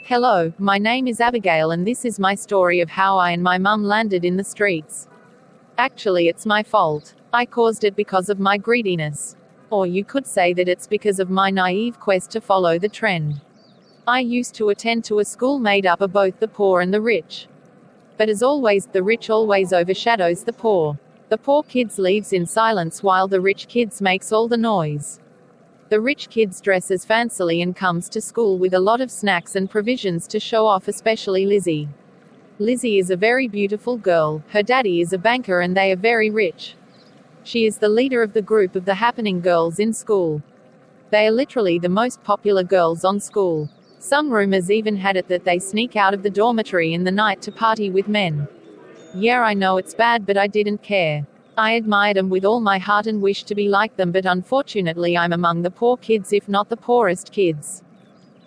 Hello, my name is Abigail and this is my story of how I and my mum landed in the streets. Actually, it's my fault. I caused it because of my greediness. Or you could say that it's because of my naive quest to follow the trend. I used to attend to a school made up of both the poor and the rich. But as always, the rich always overshadows the poor. The poor kids leaves in silence while the rich kids makes all the noise. The rich kids dresses fancily and comes to school with a lot of snacks and provisions to show off, especially Lizzie. Lizzie is a very beautiful girl, her daddy is a banker and they are very rich. She is the leader of the group of the happening girls in school. They are literally the most popular girls on school. Some rumors even had it that they sneak out of the dormitory in the night to party with men. Yeah, I know it's bad, but I didn't care. I admired them with all my heart and wished to be like them, but unfortunately I'm among the poor kids, if not the poorest kids.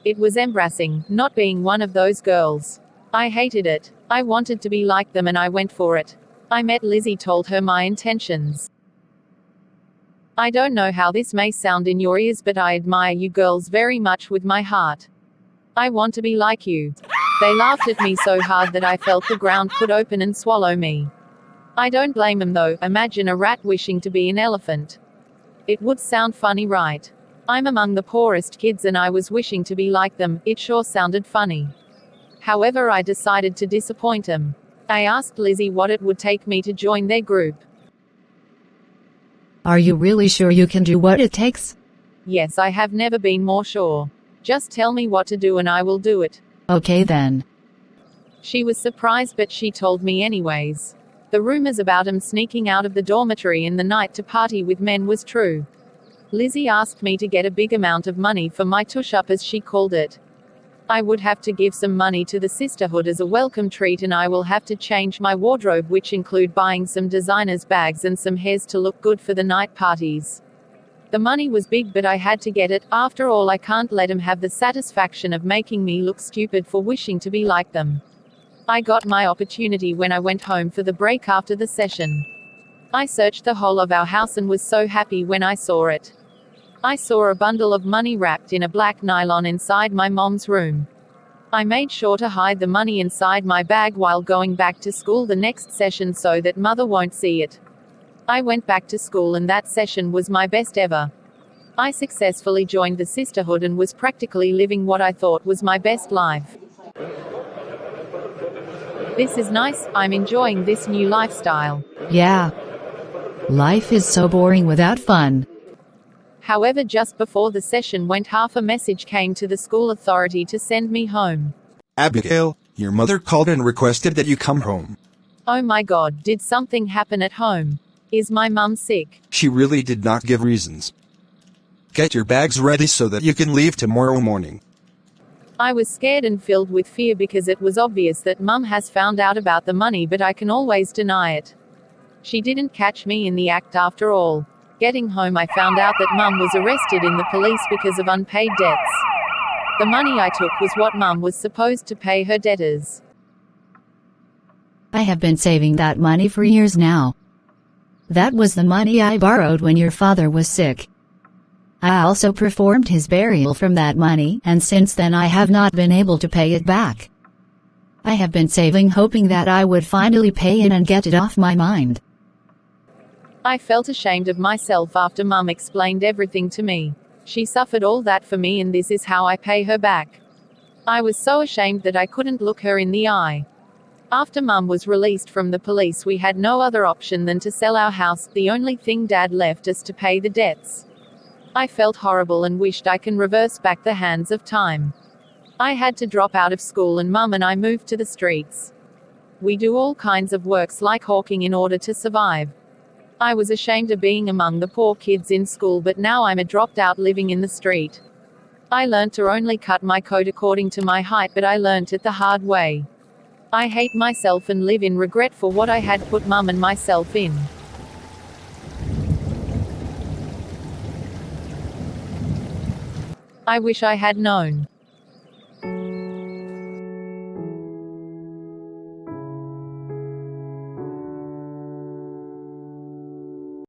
It was embarrassing, not being one of those girls. I hated it. I wanted to be like them and I went for it. I met Lizzie, told her my intentions. I don't know how this may sound in your ears, but I admire you girls very much with my heart. I want to be like you. They laughed at me so hard that I felt the ground could open and swallow me. I don't blame them though. Imagine a rat wishing to be an elephant. It would sound funny, right? I'm among the poorest kids and I was wishing to be like them. It sure sounded funny. However, I decided to disappoint them. I asked Lizzie what it would take me to join their group. Are you really sure you can do what it takes? Yes, I have never been more sure. Just tell me what to do and I will do it. Okay then. She was surprised, but she told me anyways. The rumors about him sneaking out of the dormitory in the night to party with men was true. Lizzie asked me to get a big amount of money for my tush-up, as she called it. I would have to give some money to the sisterhood as a welcome treat, and I will have to change my wardrobe, which include buying some designers bags and some hairs to look good for the night parties. The money was big, but I had to get it. After all, I can't let him have the satisfaction of making me look stupid for wishing to be like them. I got my opportunity when I went home for the break after the session. I searched the whole of our house and was so happy when I saw it. I saw a bundle of money wrapped in a black nylon inside my mom's room. I made sure to hide the money inside my bag while going back to school the next session so that mother won't see it. I went back to school and that session was my best ever. I successfully joined the sisterhood and was practically living what I thought was my best life. This is nice. I'm enjoying this new lifestyle. Yeah. Life is so boring without fun. However, just before the session went, half a message came to the school authority to send me home. Abigail, your mother called and requested that you come home. Oh my God, did something happen at home? Is my mum sick? She really did not give reasons. Get your bags ready so that you can leave tomorrow morning. I was scared and filled with fear because it was obvious that mum has found out about the money, but I can always deny it. She didn't catch me in the act after all. Getting home, I found out that mum was arrested in the police because of unpaid debts. The money I took was what mum was supposed to pay her debtors. I have been saving that money for years now. That was the money I borrowed when your father was sick. I also performed his burial from that money, and since then I have not been able to pay it back. I have been saving, hoping that I would finally pay it and get it off my mind. I felt ashamed of myself after mum explained everything to me. She suffered all that for me and this is how I pay her back. I was so ashamed that I couldn't look her in the eye. After mum was released from the police, we had no other option than to sell our house, the only thing dad left us to pay the debts. I felt horrible and wished I can reverse back the hands of time. I had to drop out of school and mum and I moved to the streets. We do all kinds of works like hawking in order to survive. I was ashamed of being among the poor kids in school, but now I'm a dropped out living in the street. I learned to only cut my coat according to my height, but I learned it the hard way. I hate myself and live in regret for what I had put mum and myself in. I wish I had known.